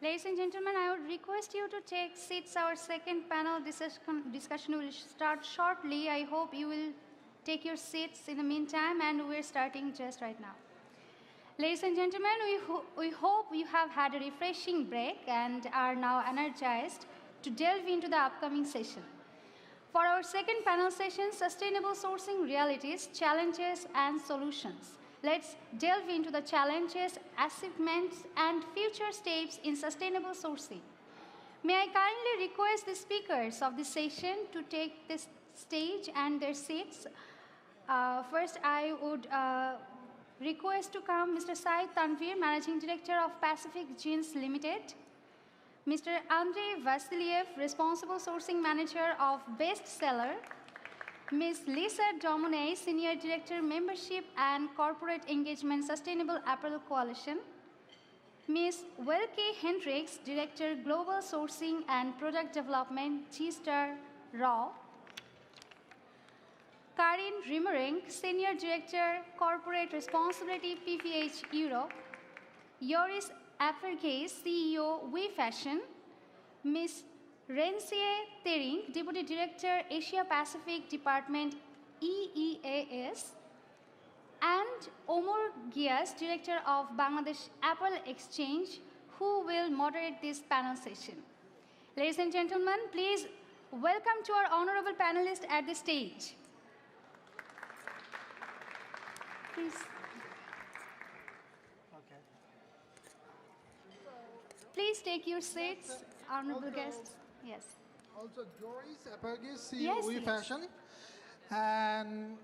Ladies and gentlemen, I would request you to take seats. Our second panel discussion will start shortly. I hope you will take your seats in the meantime, and we're starting just right now. Ladies and gentlemen, we hope you have had a refreshing break and are now energized to delve into the upcoming session. For our second panel session, Sustainable Sourcing Realities, Challenges and Solutions. Let's delve into the challenges, achievements, and future steps in sustainable sourcing. May I kindly request the speakers of this session to take the stage and their seats. First, I would request to come Mr. Sai Tanvir, Managing Director of Pacific Jeans Limited, Mr. Andrei Vasiliev, Responsible Sourcing Manager of Bestseller, Ms. Lisa Domonay, Senior Director, Membership and Corporate Engagement, Sustainable Apparel Coalition, Ms. Welke Hendricks, Director, Global Sourcing and Product Development, G-Star Raw, Karin Rimmering, Senior Director, Corporate Responsibility, PVH Europe, Joris Apfergay, CEO, We Fashion, Ms. Rensie Tering, Deputy Director, Asia Pacific Department, EEAS, and Omar Gias, Director of Bangladesh Apple Exchange, who will moderate this panel session. Ladies and gentlemen, please welcome to our honorable panelists at the stage. Please. Okay. Please take your seats, honorable guests. Yes. Also, Joris Apfergay, CEO, Yes, We yes. Fashion, and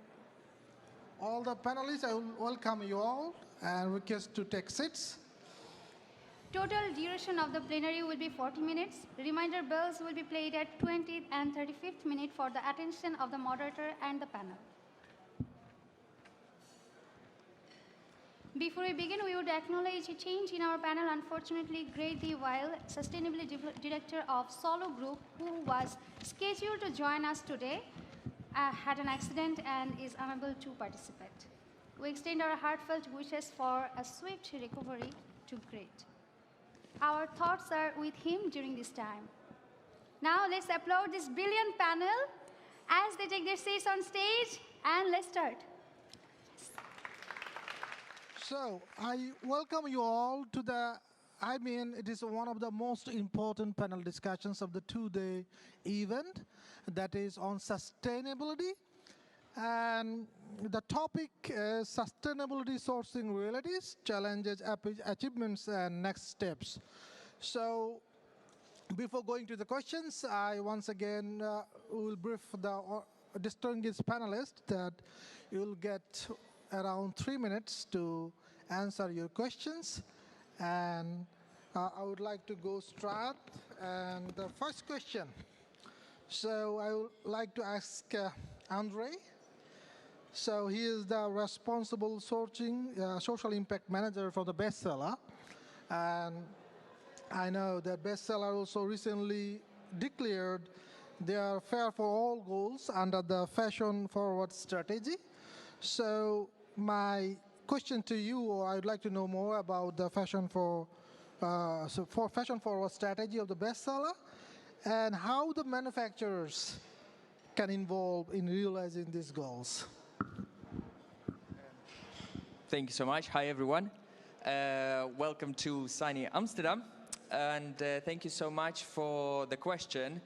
all the panelists. I will welcome you all and request to take seats. Total duration of the plenary will be 40 minutes. Reminder bells will be played at 20th and 35th minute for the attention of the moderator and the panel. Before we begin, we would acknowledge a change in our panel. Unfortunately, Grady Weil, Sustainability Director of Solo Group, who was scheduled to join us today, had an accident and is unable to participate. We extend our heartfelt wishes for a swift recovery to Grady. Our thoughts are with him during this time. Now let's applaud this brilliant panel as they take their seats on stage, and let's start. So I welcome you all to it is one of the most important panel discussions of the two-day event that is on sustainability. And the topic is Sustainability Sourcing Realities, Challenges, Achievements, and Next Steps. So before going to the questions, I once again will brief the distinguished panelists that you will get around 3 minutes to answer your questions, and I would like to go straight. And the first question, so I would like to ask Andre. So he is the responsible sourcing social impact manager for the Bestseller, and I know that Bestseller also recently declared their Fair for All goals under the Fashion Forward strategy. So my question to you, or I'd like to know more about the Fashion Forward strategy of the Bestseller, and how the manufacturers can involve in realizing these goals. Thank you so much. Hi, everyone. Welcome to sunny Amsterdam, and thank you so much for the question.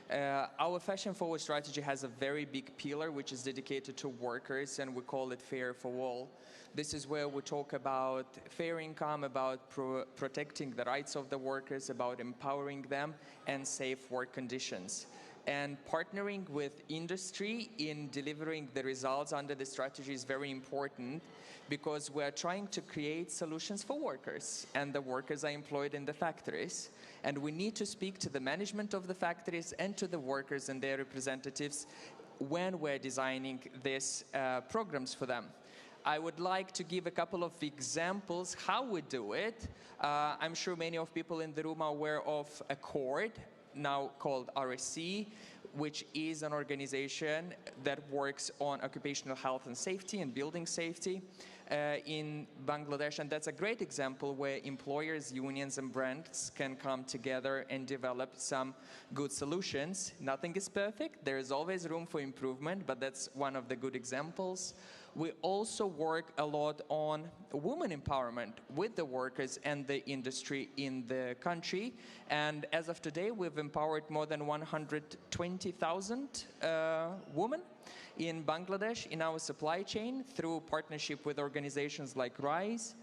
Our Fashion Forward strategy has a very big pillar which is dedicated to workers, and we call it Fair for All. This is where we talk about fair income, about protecting the rights of the workers, about empowering them, and safe work conditions. And partnering with industry in delivering the results under the strategy is very important, because we're trying to create solutions for workers, and the workers are employed in the factories. And we need to speak to the management of the factories and to the workers and their representatives when we're designing these programs for them. I would like to give a couple of examples how we do it. I'm sure many of people in the room are aware of Accord, now called RSC, which is an organization that works on occupational health and safety and building safety. in Bangladesh, and that's a great example where employers, unions, and brands can come together and develop some good solutions. Nothing is perfect. There is always room for improvement, but that's one of the good examples. We also work a lot on women empowerment with the workers and the industry in the country. And as of today, we've empowered more than 120,000 women in Bangladesh in our supply chain through partnership with organizations like RISE.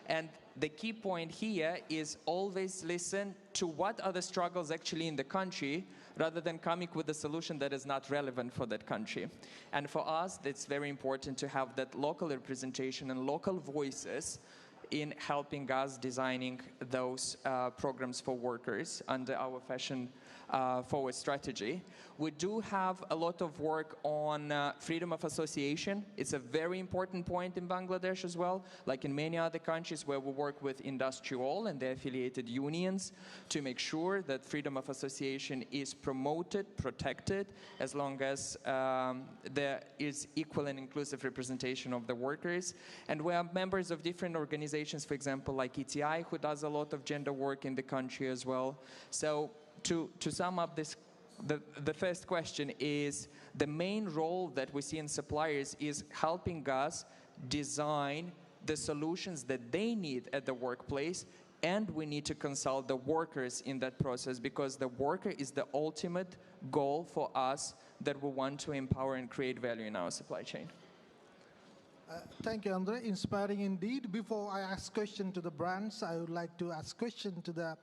And the key point here is always listen to what are the struggles actually in the country, rather than coming with a solution that is not relevant for that country. And for us, it's very important to have that local representation and local voices in helping us designing those programs for workers under our fashion forward strategy. We do have a lot of work on freedom of association. It's a very important point in Bangladesh as well, like in many other countries where we work with industrial and the affiliated unions to make sure that freedom of association is promoted, protected, as long as there is equal and inclusive representation of the workers. And we are members of different organizations, for example, like ETI, who does a lot of gender work in the country as well. So to sum up this, the first question is the main role that we see in suppliers is helping us design the solutions that they need at the workplace, and we need to consult the workers in that process, because the worker is the ultimate goal for us that we want to empower and create value in our supply chain. Thank you, Andre. Inspiring indeed. Before I ask question to the brands, I would like to ask question to the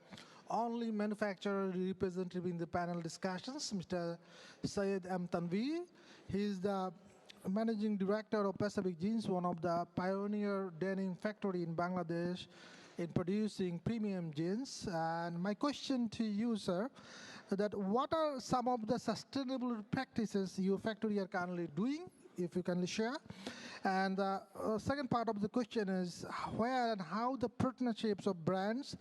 only manufacturer representative in the panel discussions, Mr. Syed M. Tanvi. He is the managing director of Pacific Jeans, one of the pioneer denim factory in Bangladesh in producing premium jeans. And my question to you, sir, that what are some of the sustainable practices your factory are currently doing, if you kindly share? And the second part of the question is where and how the partnerships of brands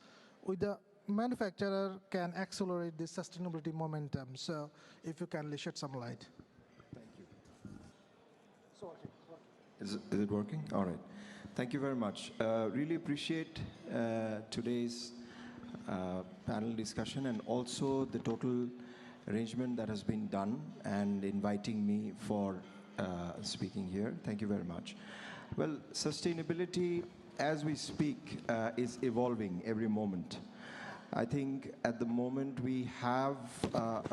with the manufacturer can accelerate this sustainability momentum. So if you kindly shed some light. Thank you. Is it working? All right. Thank you very much. Really appreciate today's panel discussion and also the total arrangement that has been done and inviting me for speaking here. Thank you very much. Well, sustainability, as we speak, is evolving every moment. I think at the moment we have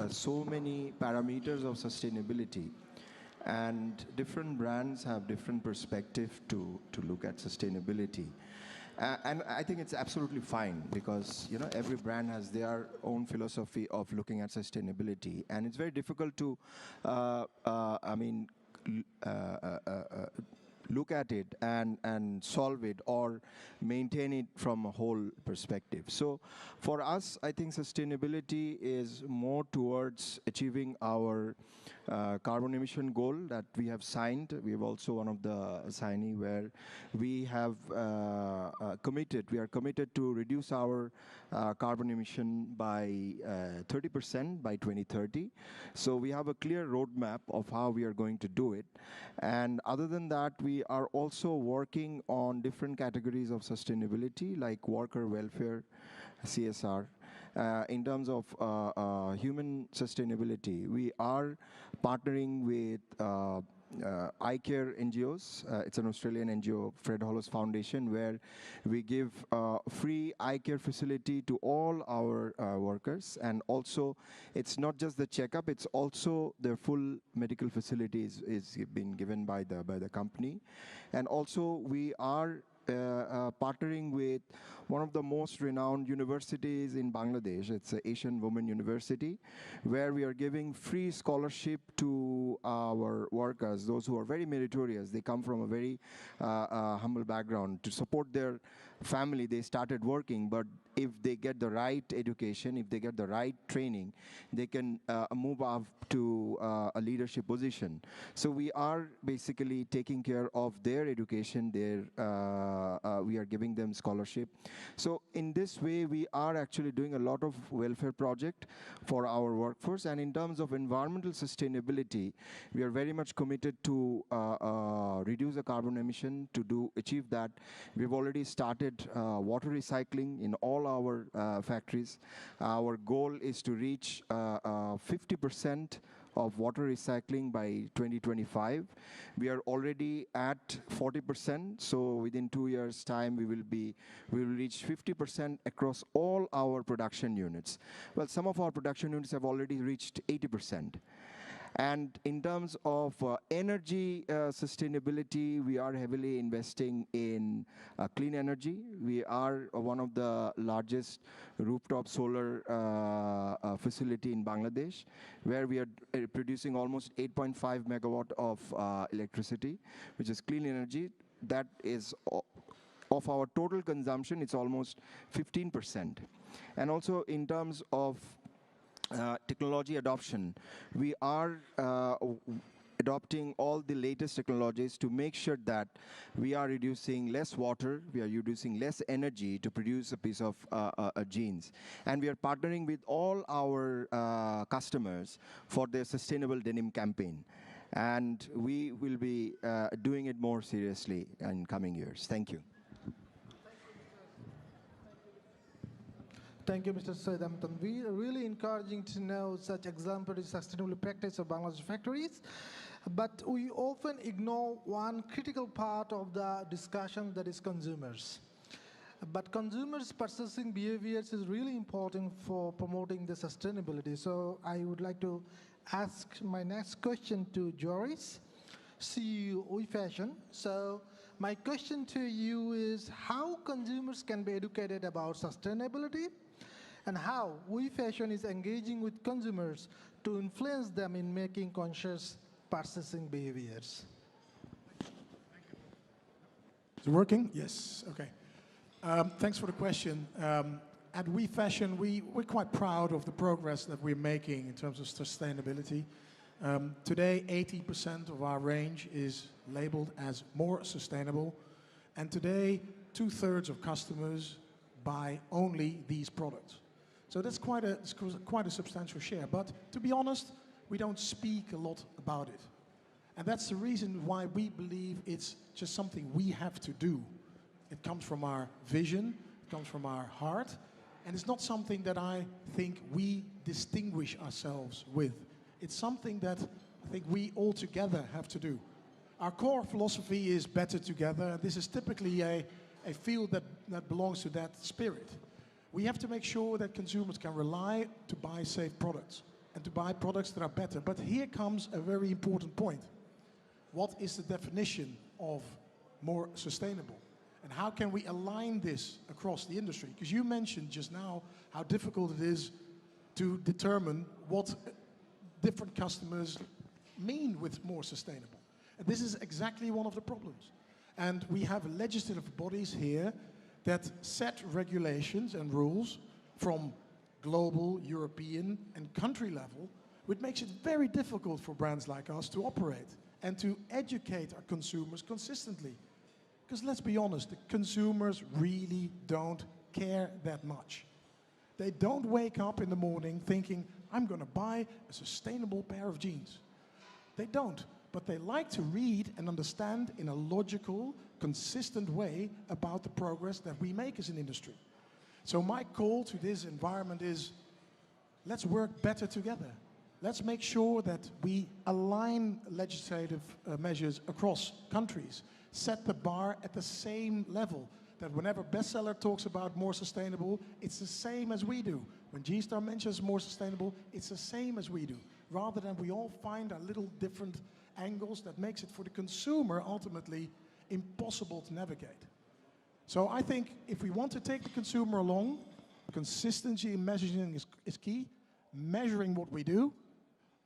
so many parameters of sustainability, and different brands have different perspective to look at sustainability. And I think it's absolutely fine, because every brand has their own philosophy of looking at sustainability, and it's very difficult to look at it and solve it or maintain it from a whole perspective. So for us, I think sustainability is more towards achieving our carbon emission goal that we have signed. We have also one of the signee where we have we are committed to reduce our carbon emission by 30% by 2030. So we have a clear roadmap of how we are going to do it. And other than that, we are also working on different categories of sustainability, like worker welfare, CSR. In terms of human sustainability, we are partnering with eye care NGOs. It's an Australian NGO, Fred Hollows Foundation, where we give free eye care facility to all our workers. And also, it's not just the checkup, it's also their full medical facilities is being given by the company. And also, we are partnering with one of the most renowned universities in Bangladesh. It's the Asian Women University, where we are giving free scholarship to our workers, those who are very meritorious. They come from a very humble background, to support their family, they started working, but if they get the right education, if they get the right training, they can move up to a leadership position. So we are basically taking care of their education. We are giving them scholarship. So in this way, we are actually doing a lot of welfare project for our workforce. And in terms of environmental sustainability, we are very much committed to reduce the carbon emission. To achieve that, we've already started water recycling in all our factories. Our goal is to reach 50% of water recycling by 2025. We are already at 40%, so within 2 years' time we will reach 50% across all our production units. Well, some of our production units have already reached 80%. And in terms of energy sustainability, we are heavily investing in clean energy. We are one of the largest rooftop solar facility in Bangladesh, where we are producing almost 8.5 megawatt of electricity, which is clean energy. That is of our total consumption, it's almost 15%. And also in terms of technology adoption, we are adopting all the latest technologies to make sure that we are reducing less water, we are reducing less energy to produce a piece of jeans. And we are partnering with all our customers for their sustainable denim campaign. And we will be doing it more seriously in coming years. Thank you. Thank you, Mr. Saidamtan. We are really encouraging to know such exemplary sustainable practice of Bangladesh factories. But we often ignore one critical part of the discussion, that is consumers. But consumers' purchasing behaviors is really important for promoting the sustainability. So I would like to ask my next question to Joris, CEO WeFashion. So my question to you is how consumers can be educated about sustainability, and how WeFashion is engaging with consumers to influence them in making conscious purchasing behaviors. Is it working? Yes, okay. Thanks for the question. At WeFashion, we're quite proud of the progress that we're making in terms of sustainability. Today, 80% of our range is labeled as more sustainable. And today, 2/3 of customers buy only these products. So that's quite a substantial share. But to be honest, we don't speak a lot about it. And that's the reason why we believe it's just something we have to do. It comes from our vision, it comes from our heart, and it's not something that I think we distinguish ourselves with. It's something that I think we all together have to do. Our core philosophy is better together. This is typically a field that belongs to that spirit. We have to make sure that consumers can rely to buy safe products and to buy products that are better. But here comes a very important point. What is the definition of more sustainable? And how can we align this across the industry? Because you mentioned just now how difficult it is to determine what different customers mean with more sustainable. And this is exactly one of the problems. And we have legislative bodies here that set regulations and rules from global, European, and country level, which makes it very difficult for brands like us to operate and to educate our consumers consistently. Because let's be honest, the consumers really don't care that much. They don't wake up in the morning thinking, I'm going to buy a sustainable pair of jeans. They don't, but they like to read and understand in a logical, consistent way about the progress that we make as an industry. So my call to this environment is, let's work better together. Let's make sure that we align legislative measures across countries, set the bar at the same level, that whenever bestseller talks about more sustainable, it's the same as we do. When G-Star mentions more sustainable, it's the same as we do, rather than we all find our little different angles that makes it for the consumer ultimately impossible to navigate. So I think if we want to take the consumer along, consistency in messaging is key, measuring what we do,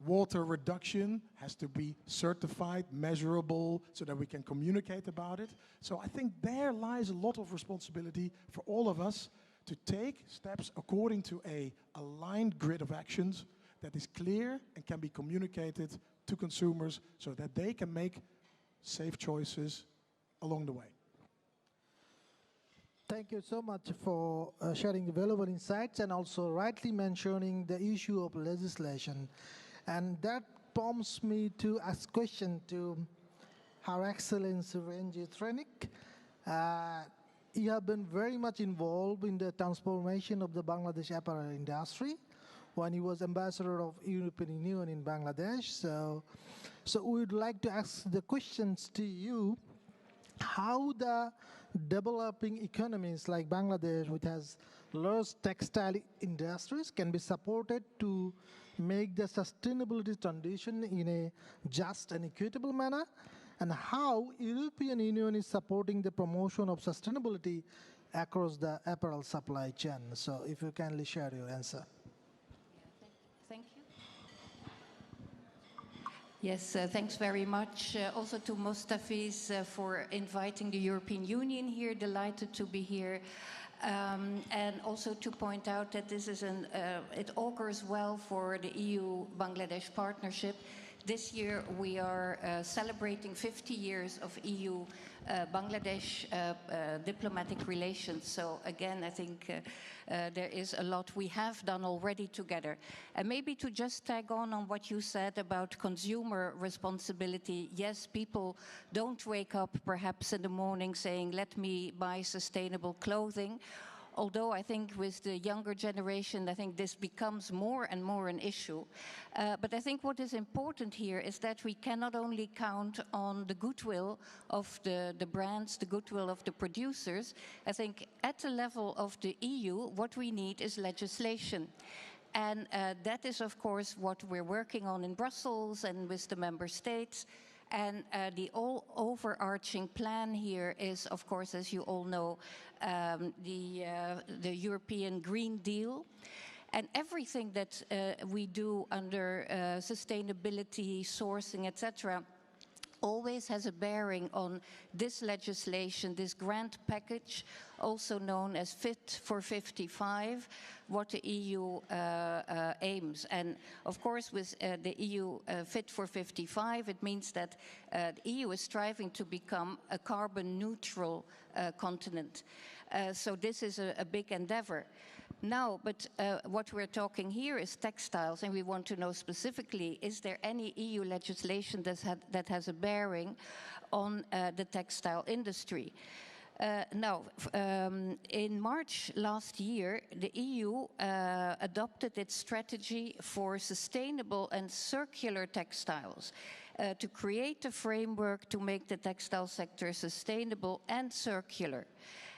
water reduction has to be certified, measurable, so that we can communicate about it. So I think there lies a lot of responsibility for all of us to take steps according to a aligned grid of actions that is clear and can be communicated to consumers so that they can make safe choices along the way. Thank you so much for sharing valuable insights and also rightly mentioning the issue of legislation. And that prompts me to ask a question to Her Excellency Ranjit Renik. You have been very much involved in the transformation of the Bangladesh apparel industry when he was ambassador of European Union in Bangladesh. So we would like to ask the questions to you. How the developing economies like Bangladesh, which has large textile industries, can be supported to make the sustainability transition in a just and equitable manner, and how European Union is supporting the promotion of sustainability across the apparel supply chain. So if you kindly share your answer. Thank you. Yes, thanks very much. Also to Mustafiz for inviting the European Union here. Delighted to be here. And also to point out that this is it augurs well for the EU-Bangladesh partnership. This year we are celebrating 50 years of EU-Bangladesh diplomatic relations. So again, I think there is a lot we have done already together. And maybe to just tag on what you said about consumer responsibility. Yes, people don't wake up perhaps in the morning saying, let me buy sustainable clothing. Although I think with the younger generation, I think this becomes more and more an issue. But I think what is important here is that we cannot only count on the goodwill of the brands, the goodwill of the producers. I think at the level of the EU, what we need is legislation. And that is, of course, what we're working on in Brussels and with the member states. And the all overarching plan here is, of course, as you all know, the European Green Deal. And everything that we do under sustainability, sourcing, etc., always has a bearing on this legislation, this grant package, also known as Fit for 55, what the EU aims. And of course, with the EU Fit for 55, it means that the EU is striving to become a carbon neutral continent. So this is a big endeavor. Now, but what we're talking here is textiles, and we want to know specifically, is there any EU legislation that has a bearing on the textile industry? Now, in March last year, the EU adopted its strategy for sustainable and circular textiles to create a framework to make the textile sector sustainable and circular.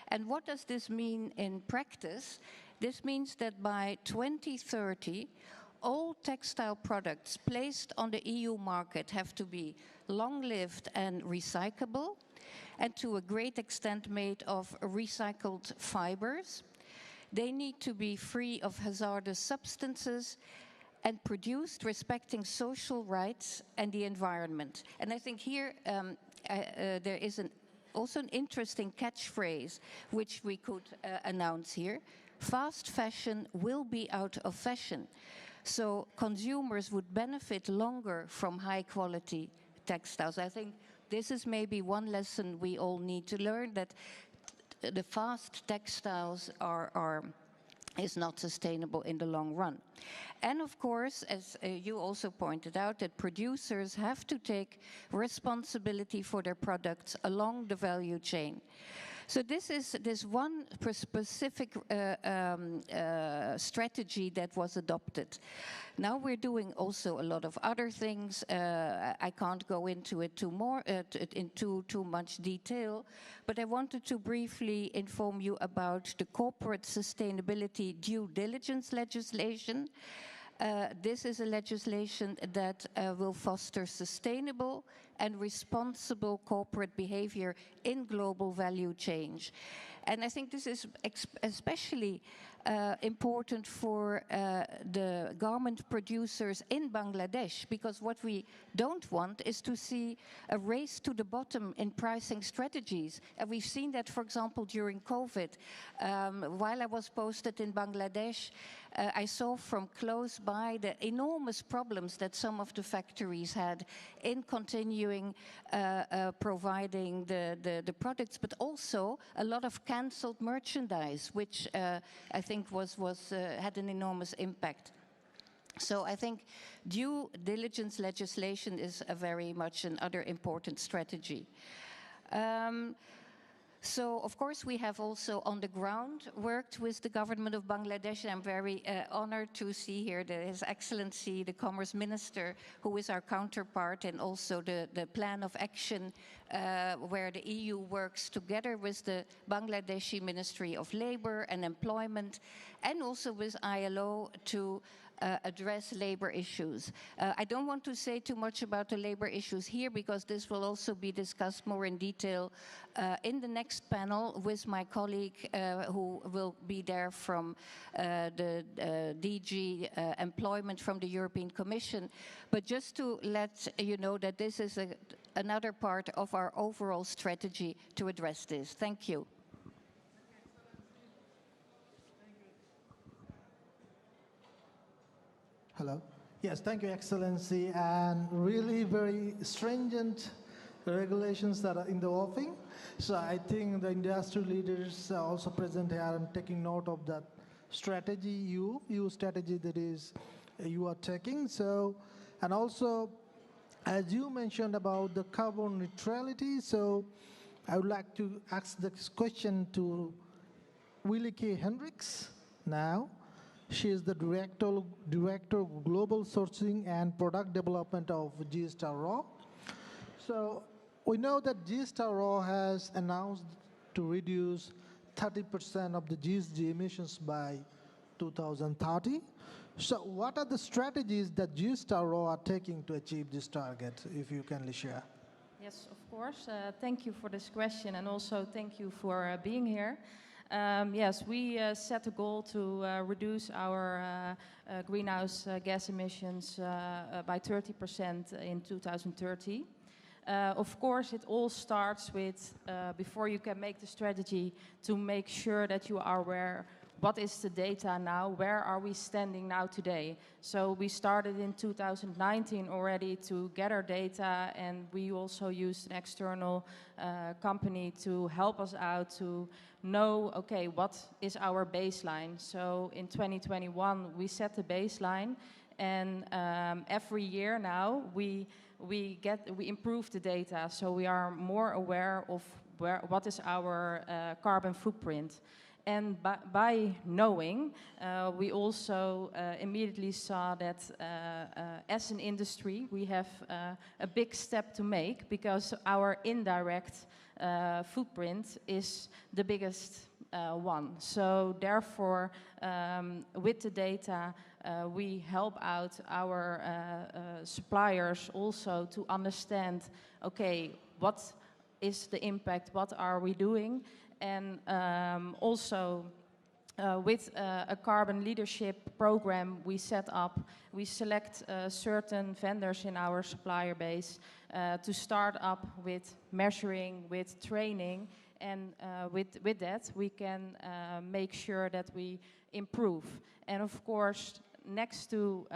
And what does this mean in practice? This means that by 2030, all textile products placed on the EU market have to be long-lived and recyclable, and to a great extent made of recycled fibers. They need to be free of hazardous substances and produced respecting social rights and the environment. And I think here there is also an interesting catchphrase which we could announce here. Fast fashion will be out of fashion. So consumers would benefit longer from high quality textiles. I think this is maybe one lesson we all need to learn, that the fast textiles is not sustainable in the long run. And of course, as you also pointed out, that producers have to take responsibility for their products along the value chain. So this is this one specific strategy that was adopted. Now we're doing also a lot of other things. I can't go into it too much detail, but I wanted to briefly inform you about the corporate sustainability due diligence legislation. This is a legislation that will foster sustainable and responsible corporate behavior in global value chain. And I think this is especially important for the garment producers in Bangladesh, because what we don't want is to see a race to the bottom in pricing strategies. And we've seen that, for example, during COVID. While I was posted in Bangladesh, I saw from close by the enormous problems that some of the factories had in continuing providing the products, but also a lot of cancelled merchandise, which I think had an enormous impact. So I think due diligence legislation is very much another important strategy. So, of course, we have also on the ground worked with the government of Bangladesh. And I'm very honored to see here His Excellency, the Commerce Minister, who is our counterpart, and also the plan of action where the EU works together with the Bangladeshi Ministry of Labor and Employment, and also with ILO to address labor issues. I don't want to say too much about the labor issues here, because this will also be discussed more in detail in the next panel with my colleague who will be there from the DG Employment from the European Commission. But just to let you know that this is another part of our overall strategy to address this. Thank you. Hello. Yes, thank you, Excellency. And really very stringent regulations that are in the offing. So I think the industry leaders are also present here and taking note of that strategy, strategy that is you are taking. So, and also, as you mentioned about the carbon neutrality, so I would like to ask this question to Willie K. Hendricks now. She is the Director of Global Sourcing and Product Development of G-Star Raw. So we know that G-Star Raw has announced to reduce 30% of the GHG emissions by 2030. So what are the strategies that G-Star Raw are taking to achieve this target, if you can share? Yes, of course. Thank you for this question, and also thank you for being here. Yes, we set a goal to reduce our greenhouse gas emissions by 30% in 2030. Of course, it all starts with, before you can make the strategy, to make sure that you are aware what is the data now, where are we standing now today. So we started in 2019 already to gather data, and we also used an external company to help us out to know, okay, what is our baseline. So in 2021, we set the baseline, and every year now we improve the data, so we are more aware of what is our carbon footprint. And by knowing, we also immediately saw that as an industry, we have a big step to make, because our indirect footprint is the biggest one. So therefore, with the data, we help out our suppliers also to understand, okay, what is the impact, what are we doing? And also with a carbon leadership program we set up, we select certain vendors in our supplier base to start up with measuring, with training, and with that we can make sure that we improve. And of course, next to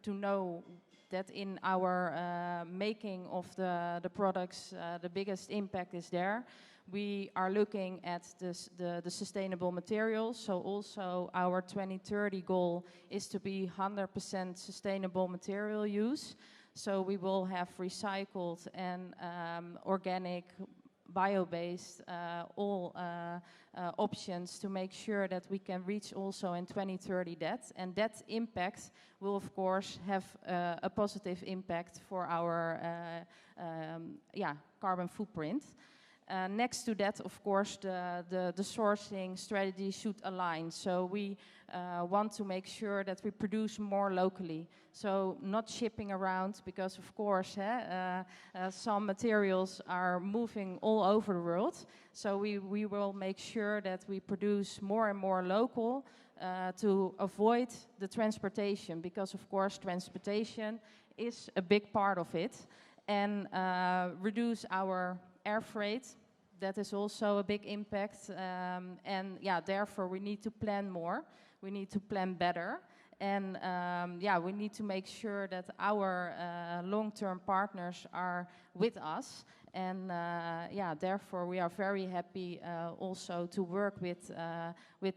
know that in our making of the products the biggest impact is there, we are looking at the sustainable materials. So also our 2030 goal is to be 100% sustainable material use. So we will have recycled and organic, bio-based, all options to make sure that we can reach also in 2030 that. And that impact will, of course, have a positive impact for our carbon footprint. Next to that, of course, the sourcing strategy should align. So we want to make sure that we produce more locally. So not shipping around, because of course some materials are moving all over the world. So we will make sure that we produce more and more local to avoid the transportation, because of course transportation is a big part of it. And reduce our air freight. That is also a big impact. And yeah, therefore we need to plan more. We need to plan better. And yeah, we need to make sure that our long-term partners are with us. And yeah, therefore we are very happy also to work with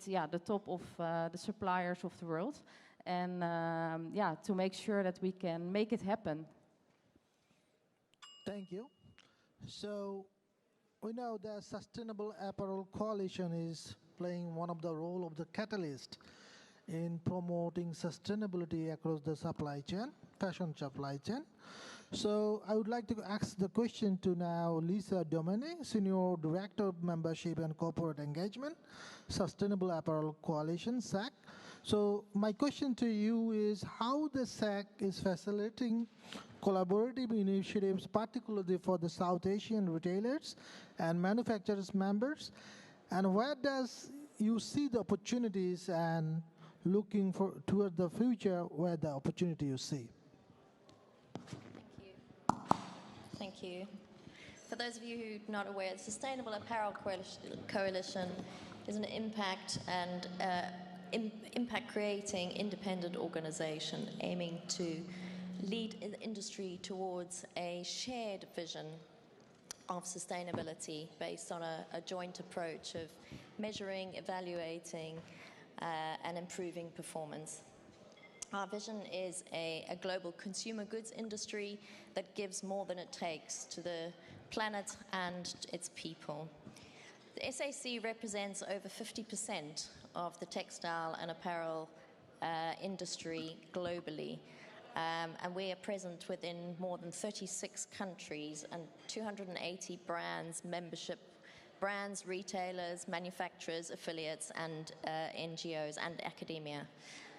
yeah, the top of the suppliers of the world. And yeah, to make sure that we can make it happen. Thank you. So we know the Sustainable Apparel Coalition is playing one of the role of the catalyst in promoting sustainability across the supply chain, fashion supply chain. So I would like to ask the question to now Lisa Domene, Senior Director of Membership and Corporate Engagement, Sustainable Apparel Coalition, SAC. So my question to you is how the SAC is facilitating collaborative initiatives, particularly for the South Asian retailers and manufacturers members, and where does you see the opportunities and looking toward the future where the opportunity you see? Thank you. For those of you who are not aware, the Sustainable Apparel Coalition is an impact and impact-creating independent organization aiming to lead the industry towards a shared vision of sustainability based on a joint approach of measuring, evaluating, and improving performance. Our vision is a global consumer goods industry that gives more than it takes to the planet and its people. The SAC represents over 50% of the textile and apparel industry globally. And we are present within more than 36 countries and 280 brands, membership brands, retailers, manufacturers, affiliates, and NGOs and academia.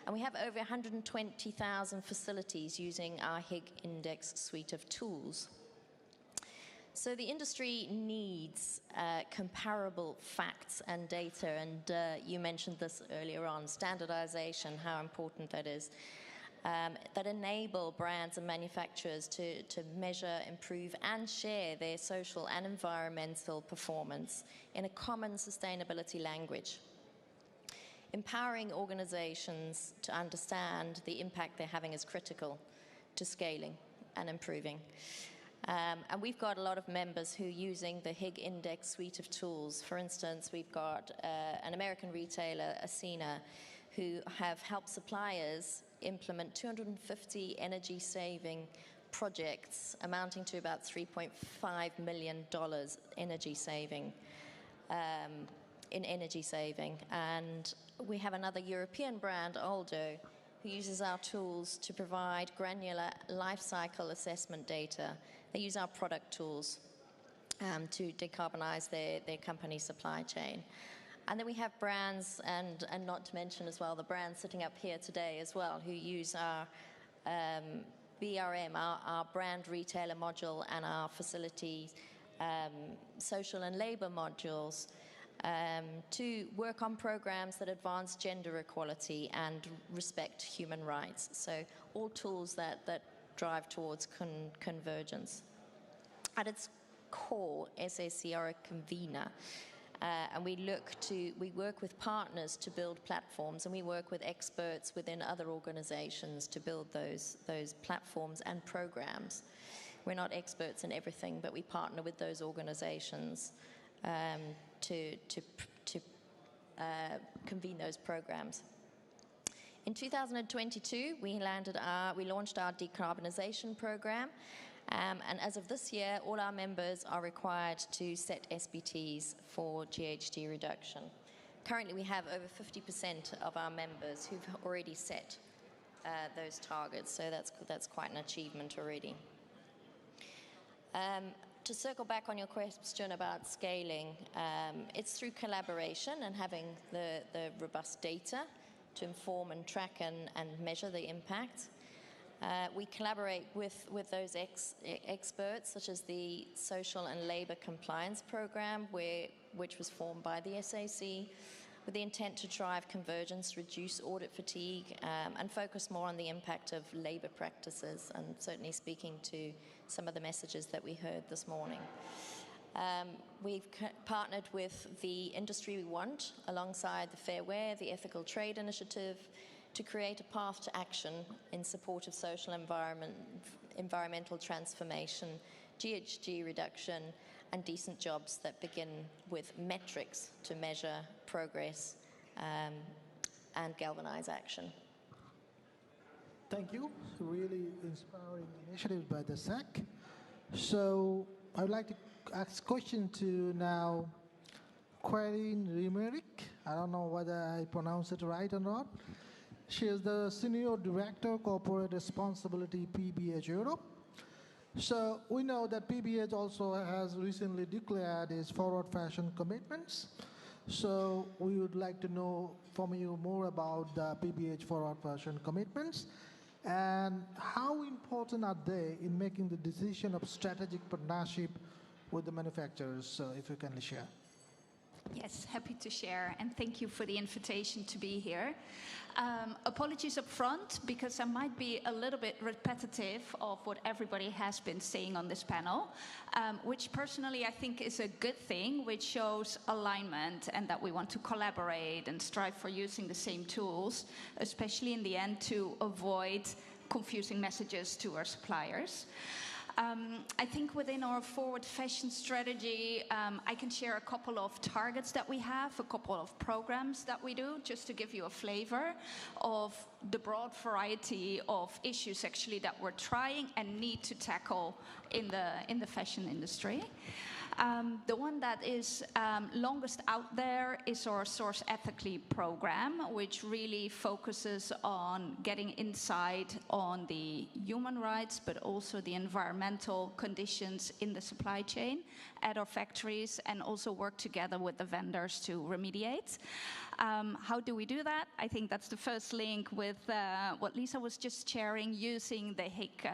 And we have over 120,000 facilities using our Higg Index suite of tools. So the industry needs comparable facts and data, and you mentioned this earlier on, standardization, how important that is. That enable brands and manufacturers to measure, improve, and share their social and environmental performance in a common sustainability language. Empowering organizations to understand the impact they're having is critical to scaling and improving. And we've got a lot of members who are using the Higg Index suite of tools. For instance, we've got an American retailer, Ascena, who have helped suppliers implement 250 energy-saving projects amounting to about $3.5 million energy saving, in energy saving. And we have another European brand, Aldo, who uses our tools to provide granular life cycle assessment data. They use our product tools to decarbonize their company supply chain. And then we have brands, and not to mention as well the brands sitting up here today as well, who use our BRM, our brand retailer module, and our facility social and labor modules to work on programs that advance gender equality and respect human rights. So all tools that drive towards convergence. At its core, SAC are a convener. And we work with partners to build platforms, and we work with experts within other organizations to build those platforms and programs. We're not experts in everything, but we partner with those organizations to convene those programs. In 2022, we launched our decarbonization program. And as of this year, all our members are required to set SBTs for GHG reduction. Currently, we have over 50% of our members who've already set those targets, so that's quite an achievement already. To circle back on your question about scaling, it's through collaboration and having the robust data to inform and track and measure the impact. We collaborate with those experts, such as the Social and Labour Compliance Programme, which was formed by the SAC, with the intent to drive convergence, reduce audit fatigue, and focus more on the impact of labour practices, and certainly speaking to some of the messages that we heard this morning. We've partnered with the Industry We Want, alongside the Fair Wear, the Ethical Trade Initiative, to create a path to action in support of social environmental transformation, GHG reduction, and decent jobs that begin with metrics to measure progress and galvanize action. Thank you. Really inspiring initiatives by the SAC. So I would like to ask a question to now Querine Rimerick. I don't know whether I pronounce it right or not. She is the Senior Director, Corporate Responsibility, PBH Europe. So we know that PBH also has recently declared its forward fashion commitments. So we would like to know from you more about the PBH forward fashion commitments and how important are they in making the decision of strategic partnership with the manufacturers, so if you can share. Yes, happy to share, and thank you for the invitation to be here. Apologies up front, because I might be a little bit repetitive of what everybody has been saying on this panel, which personally I think is a good thing, which shows alignment and that we want to collaborate and strive for using the same tools, especially in the end to avoid confusing messages to our suppliers. I think within our forward fashion strategy, I can share a couple of targets that we have, a couple of programs that we do, just to give you a flavor of the broad variety of issues actually that we're trying and need to tackle in the fashion industry. The one that is longest out there is our Source Ethically program, which really focuses on getting insight on the human rights, but also the environmental conditions in the supply chain at our factories, and also work together with the vendors to remediate. How do we do that? I think that's the first link with what Lisa was just sharing, using the HIC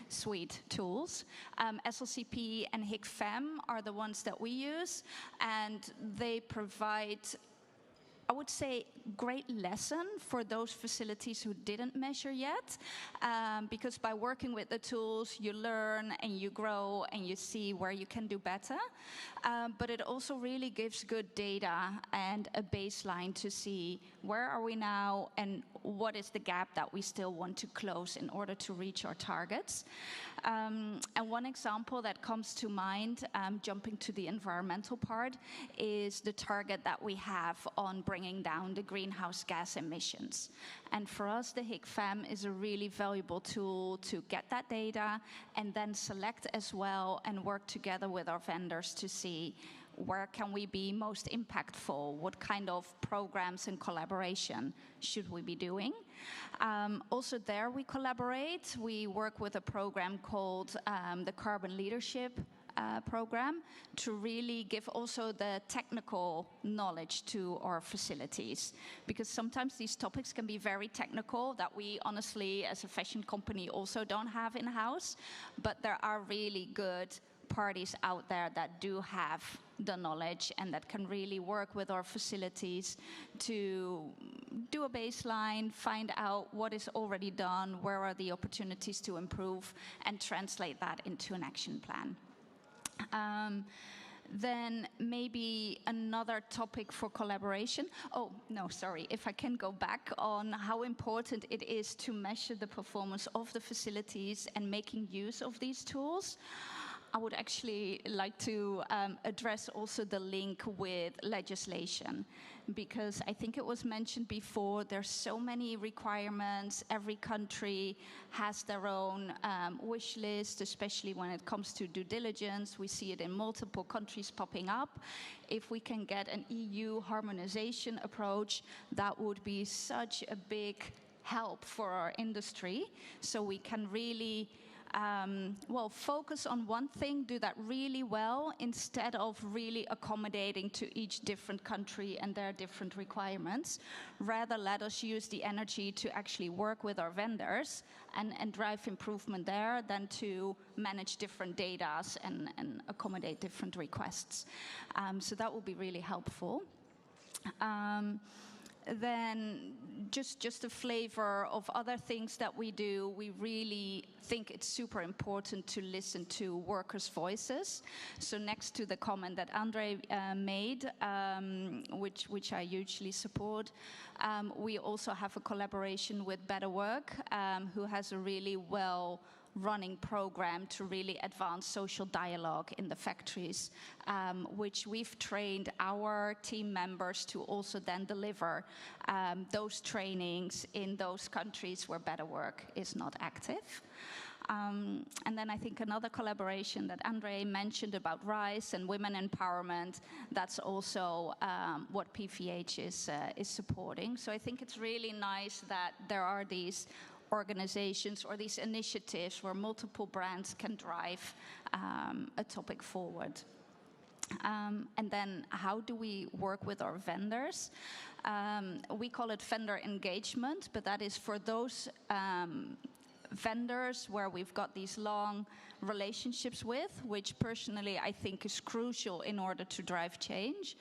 suite tools. SLCP and HIC FEM are the ones that we use, and they provide, I would say, great lesson for those facilities who didn't measure yet, because by working with the tools, you learn and you grow and you see where you can do better. But it also really gives good data and a baseline to see where are we now and what is the gap that we still want to close in order to reach our targets. And one example that comes to mind, jumping to the environmental part, is the target that we have on bringing down the greenhouse gas emissions. And for us, the HIC FEM is a really valuable tool to get that data and then select as well and work together with our vendors to see where can we be most impactful, what kind of programs and collaboration should we be doing. Also there we collaborate. We work with a program called the Carbon Leadership program to really give also the technical knowledge to our facilities, because sometimes these topics can be very technical that we honestly as a fashion company also don't have in-house, but there are really good parties out there that do have the knowledge and that can really work with our facilities to do a baseline, find out what is already done, where are the opportunities to improve, and translate that into an action plan. Then maybe another topic for collaboration. Oh, no, sorry. If I can go back on how important it is to measure the performance of the facilities and making use of these tools, I would actually like to address also the link with legislation, because I think it was mentioned before, there's so many requirements. Every country has their own wish list, especially when it comes to due diligence. We see it in multiple countries popping up. If we can get an EU harmonization approach, that would be such a big help for our industry, so we can really well, focus on one thing, do that really well, instead of really accommodating to each different country and their different requirements. Rather, let us use the energy to actually work with our vendors and drive improvement there than to manage different data and accommodate different requests. So that will be really helpful. Then just a flavor of other things that we do. We really think it's super important to listen to workers' voices. So next to the comment that Andre made, which I hugely support, we also have a collaboration with Better Work, who has a really running program to really advance social dialogue in the factories, which we've trained our team members to also then deliver those trainings in those countries where Better Work is not active. And then I think another collaboration that Andre mentioned about RISE and women empowerment, that's also what PVH is supporting. So I think it's really nice that there are these organizations or these initiatives where multiple brands can drive a topic forward. And then how do we work with our vendors? We call it vendor engagement, but that is for those vendors where we've got these long relationships with, which personally I think is crucial in order to drive change.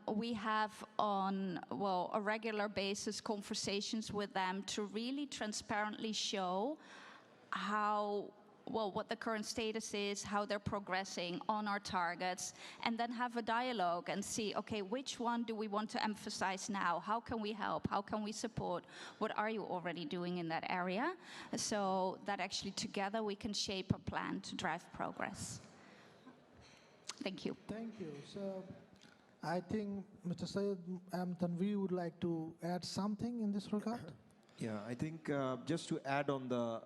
We have on a regular basis conversations with them to really transparently show what the current status is, how they're progressing on our targets, and then have a dialogue and see, okay, which one do we want to emphasize now? How can we help? How can we support? What are you already doing in that area? So that actually together we can shape a plan to drive progress. Thank you. Thank you. So I think Mr. Syed Tanveer would like to add something in this regard. Yeah, I think just to add on the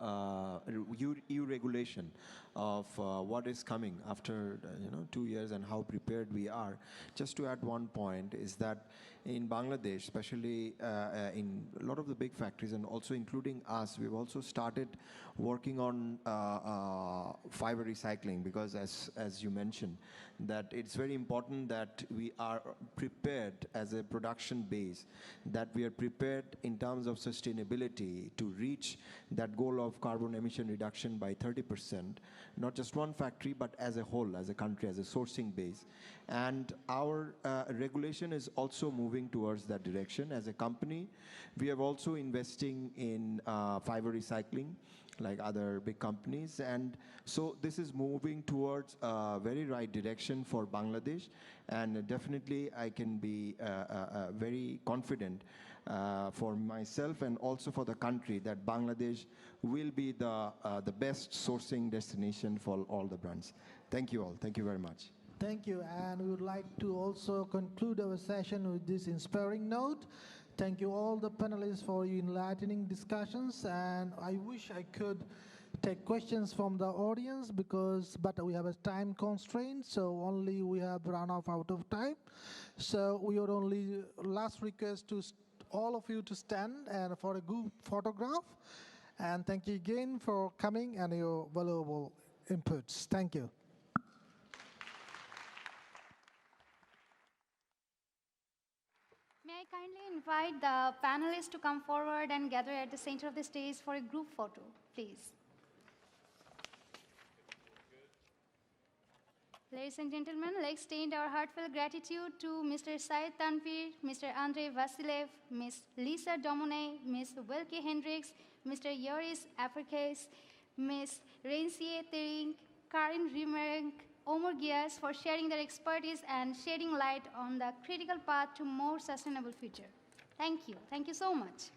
EU regulation of what is coming after 2 years and how prepared we are. Just to add one point is that in Bangladesh, especially in a lot of the big factories and also including us, we've also started working on fiber recycling because as you mentioned, that it's very important that we are prepared as a production base, that we are prepared in terms of sustainability to reach that goal of carbon emission reduction by 30%, not just one factory, but as a whole, as a country, as a sourcing base. And our regulation is also moving towards that direction. As a company, we are also investing in fiber recycling, like other big companies. And so this is moving towards a very right direction for Bangladesh. And definitely I can be very confident for myself and also for the country that Bangladesh will be the best sourcing destination for all the brands. Thank you all. Thank you very much. Thank you. And we would like to also conclude our session with this inspiring note. Thank you all the panelists for your enlightening discussions, and I wish I could take questions from the audience but we have a time constraint, so only we have run out of time. So we would only last request to all of you to stand and for a good photograph. And thank you again for coming and your valuable inputs. Thank you. May I kindly invite the panelists to come forward and gather at the center of the stage for a group photo, please. Ladies and gentlemen, let's extend our heartfelt gratitude to Mr. Syed Tanveer, Mr. Andrei Vasilev, Ms. Lisa Domone, Ms. Wilke Hendricks, Mr. Joris Afrikes, Ms. Rensie Tering, Karin Riemerink, Omar Gias for sharing their expertise and shedding light on the critical path to more sustainable future. Thank you. Thank you so much.